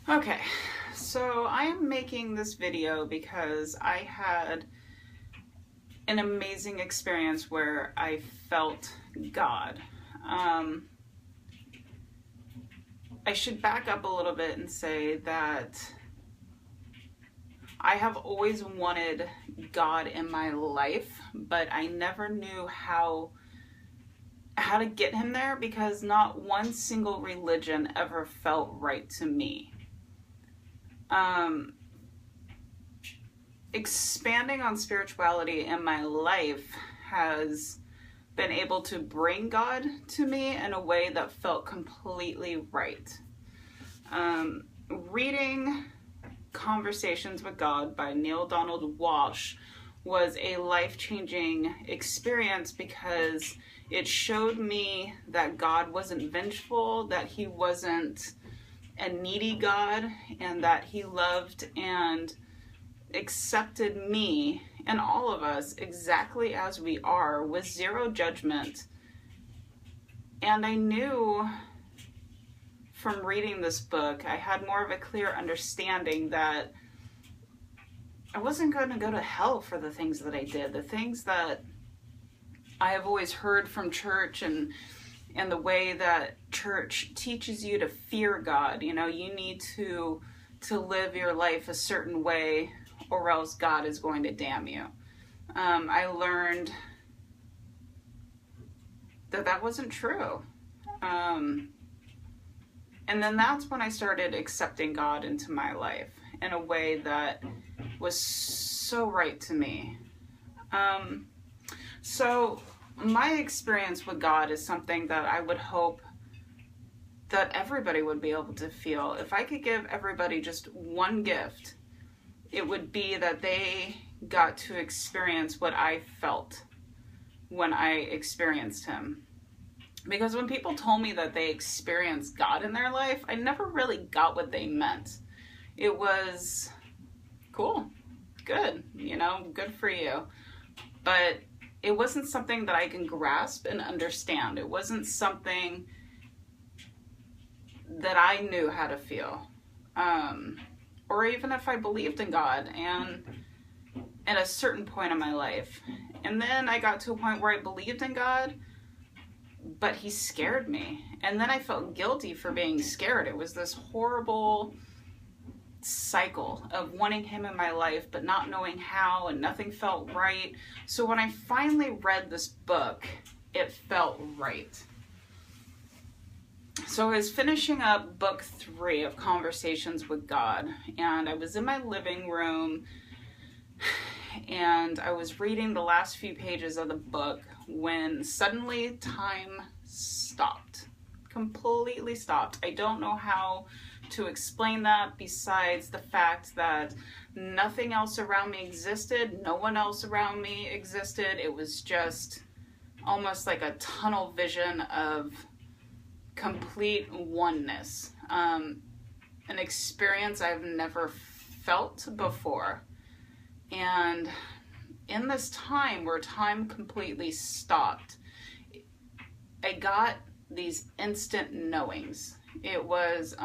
Okay, so I am making this video because I had an amazing experience where I felt God. I should back up a little bit and say that I have always wanted God in my life, but I never knew how to get him there because not one single religion ever felt right to me. Expanding on spirituality in my life has been able to bring God to me in a way that felt completely right. Reading Conversations with God by Neale Donald Walsch was a life-changing experience because it showed me that God wasn't vengeful, that he wasn't a needy God, and that he loved and accepted me and all of us exactly as we are with zero judgment. And I knew from reading this book, I had more of a clear understanding that I wasn't going to go to hell for the things that I did, the things that I have always heard from church and the way that church teaches you to fear God. You know, you need to live your life a certain way or else God is going to damn you. I learned that wasn't true. And then that's when I started accepting God into my life in a way that was so right to me. So my experience with God is something that I would hope that everybody would be able to feel. If I could give everybody just one gift, it would be that they got to experience what I felt when I experienced him. Because when people told me that they experienced God in their life, I never really got what they meant. It was cool, good, good for you. But it wasn't something that I can grasp and understand. It wasn't something that I knew how to feel. Or even if I believed in God and at a certain point in my life. And then I got to a point where I believed in God, but he scared me. And then I felt guilty for being scared. It was this horrible cycle of wanting him in my life, but not knowing how, and nothing felt right. So when I finally read this book, it felt right. So I was finishing up book 3 of Conversations with God, and I was in my living room, and I was reading the last few pages of the book when suddenly time stopped. Completely stopped. I don't know how to explain that besides the fact that nothing else around me existed, no one else around me existed. It was just almost like a tunnel vision of complete oneness, an experience I've never felt before. And in this time where time completely stopped, I got these instant knowings. It was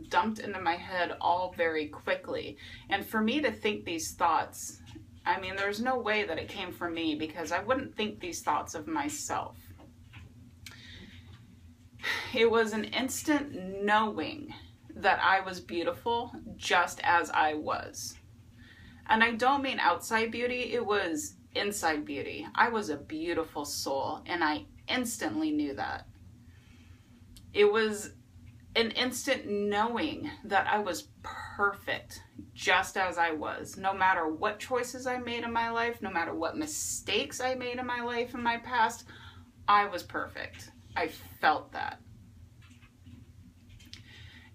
dumped into my head all very quickly. And for me to think these thoughts, I mean, there's no way that it came from me because I wouldn't think these thoughts of myself. It was an instant knowing that I was beautiful just as I was. And I don't mean outside beauty, it was inside beauty. I was a beautiful soul, and I instantly knew that. It was an instant knowing that I was perfect just as I was. No matter what choices I made in my life, no matter what mistakes I made in my life in my past, I was perfect. I felt that.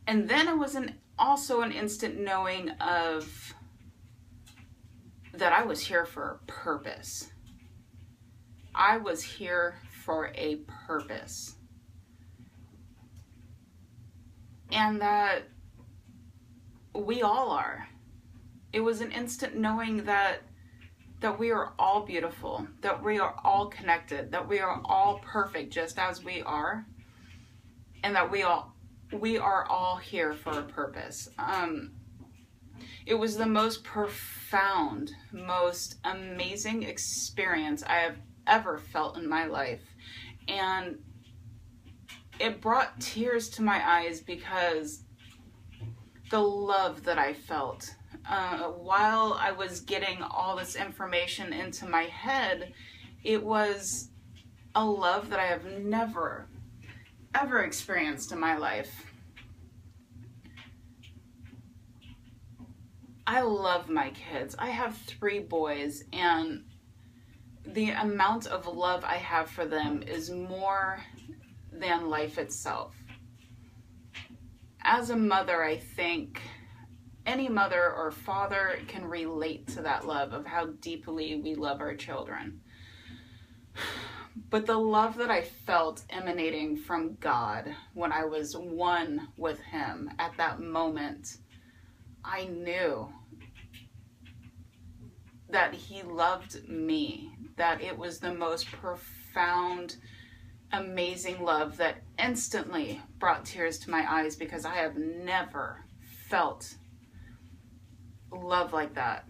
And then it was also an instant knowing of that I was here for a purpose. I was here for a purpose. And that we all are. It was an instant knowing that we are all beautiful, that we are all connected, that we are all perfect just as we are, and that we all we are all here for a purpose. It was the most profound, most amazing experience I have ever felt in my life. And it brought tears to my eyes because the love that I felt while I was getting all this information into my head, it was a love that I have never, ever experienced in my life. I love my kids. I have 3 boys, and the amount of love I have for them is more than life itself. As a mother, I think any mother or father can relate to that love of how deeply we love our children. But the love that I felt emanating from God when I was one with Him at that moment, I knew that He loved me, that it was the most profound, amazing love that instantly brought tears to my eyes because I have never felt love like that.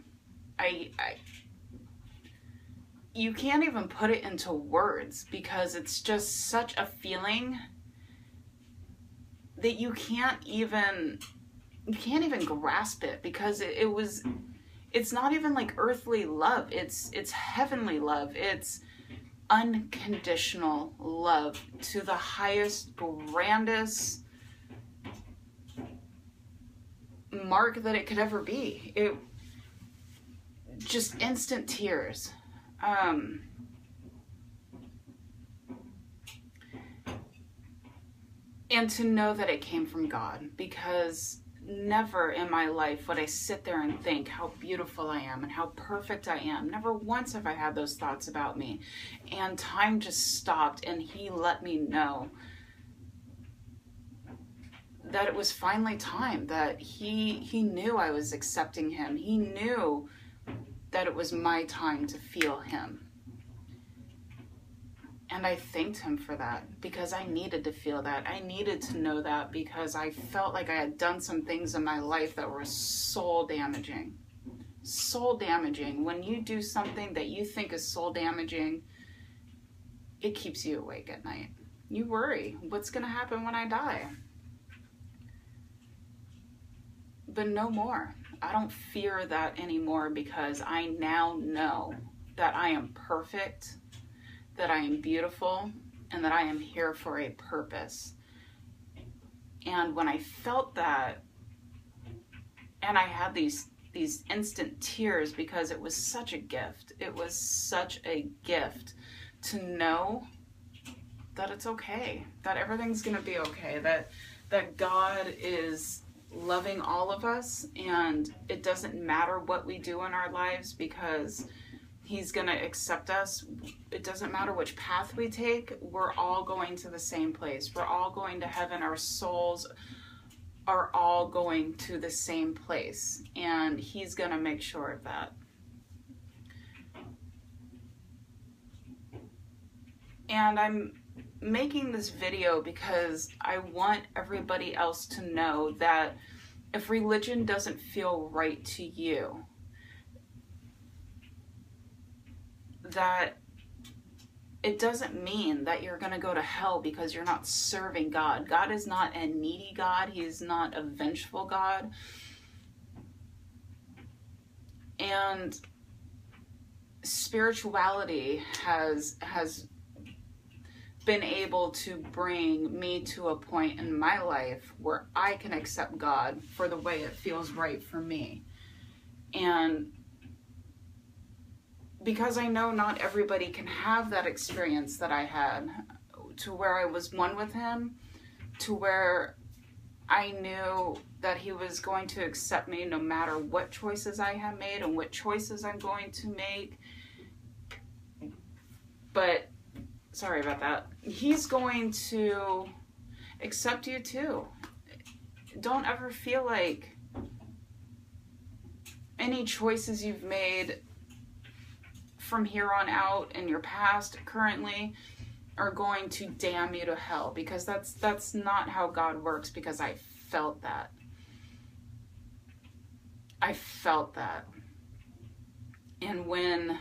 You can't even put it into words because it's just such a feeling that you can't even grasp it, because it's not even like earthly love. It's heavenly love. It's unconditional love to the highest, grandest mark that it could ever be. It just instant tears. And to know that it came from God, because never in my life would I sit there and think how beautiful I am and how perfect I am. Never once have I had those thoughts about me. And time just stopped, and He let me know that it was finally time, that he knew I was accepting Him. He knew that it was my time to feel Him. And I thanked Him for that, because I needed to feel that. I needed to know that, because I felt like I had done some things in my life that were soul damaging. Soul damaging. When you do something that you think is soul damaging, it keeps you awake at night. You worry, what's going to happen when I die? But no more. I don't fear that anymore, because I now know that I am perfect, that I am beautiful, and that I am here for a purpose. And when I felt that, and I had these instant tears, because it was such a gift. It was such a gift to know that it's okay, that everything's going to be okay, that God is loving all of us, and it doesn't matter what we do in our lives, because He's going to accept us. It doesn't matter which path we take. We're all going to the same place. We're all going to heaven. Our souls are all going to the same place, and He's going to make sure of that. And I'm making this video because I want everybody else to know that if religion doesn't feel right to you, that it doesn't mean that you're going to go to hell because you're not serving God. God is not a needy God. He's not a vengeful God. And spirituality has been able to bring me to a point in my life where I can accept God for the way it feels right for me. And because I know not everybody can have that experience that I had, to where I was one with Him, to where I knew that He was going to accept me no matter what choices I have made and what choices I'm going to make. But sorry about that. He's going to accept you too. Don't ever feel like any choices you've made from here on out in your past, currently, are going to damn you to hell, because that's not how God works, because I felt that. I felt that. And when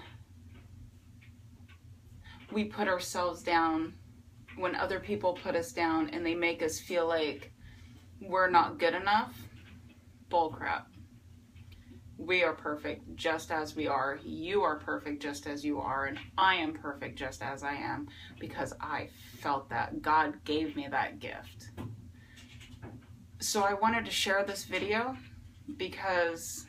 we put ourselves down, when other people put us down and they make us feel like we're not good enough, bullcrap. We are perfect just as we are. You are perfect just as you are. And I am perfect just as I am, because I felt that. God gave me that gift. So I wanted to share this video because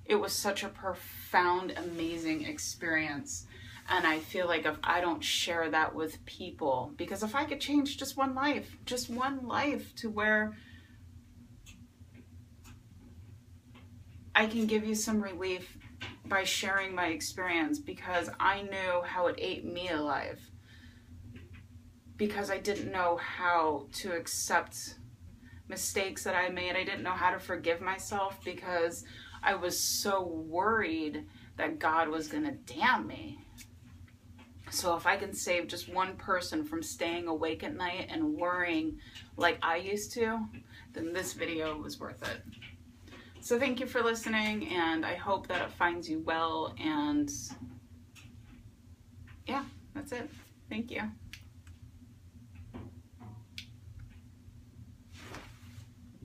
it was such a profound, amazing experience. And I feel like if I don't share that with people, because if I could change just one life to where I can give you some relief by sharing my experience, because I knew how it ate me alive, because I didn't know how to accept mistakes that I made. I didn't know how to forgive myself, because I was so worried that God was going to damn me. So if I can save just one person from staying awake at night and worrying like I used to, then this video was worth it. So thank you for listening, and I hope that it finds you well, and yeah, that's it. Thank you.